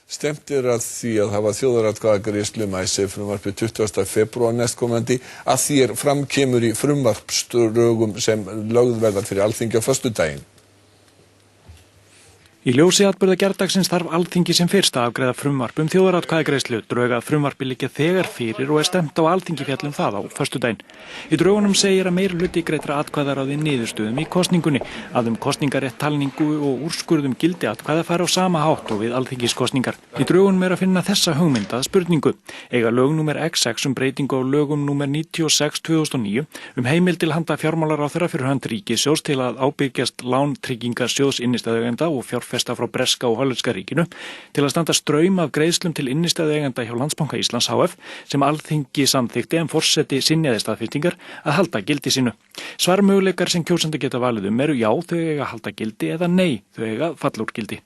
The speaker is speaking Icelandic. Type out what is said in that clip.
Stefnt að því að hafa þjóðaratkvæðagreiðslu um Icesave-frumvarpið 20. febrúar næstkomandi að því fram kemur í frumvarpsdrögum sem lögð verða fyrir Alþingi á föstudaginn. Í ljósi atburða gærdagsins þarf Alþingi sem fyrst að afgreiða frumvarp þjóðaratkvæðagreiðslu. Drög að frumvarpi liggja þegar fyrir og stefnt á Alþingi fjall það á föstudaginn. Í drögunum segir að meirihluti greiddra atkvæða ráði niðurstöðum í kosningunni, að kosningarétt, talningu og úrskurðum gildi atkvæða fari á sama hátt og við alþingiskosningar. Í drögunum að finna þessa hugmynd að spurningu. Eiga lög númer X6 breytingu á lögum númer 96/2009 heimild til handa fjármálaráðherra fyrir hönd ríkissjóðs til að ábyrgjast lán tryggingarsjóðs innistæðueigenda og fjárfesta frá breska og hollenska ríkinu til að standa straum af greiðslum til innistæðueigenda hjá Landsbanka Íslands HF sem Alþingi samþykkti en forseti synjaði staðfestingar að halda gildi sínu. Svarmöguleikar sem kjósendur geta valið eru já, þau eiga að halda gildi eða nei, þau eiga að falla úr gildi.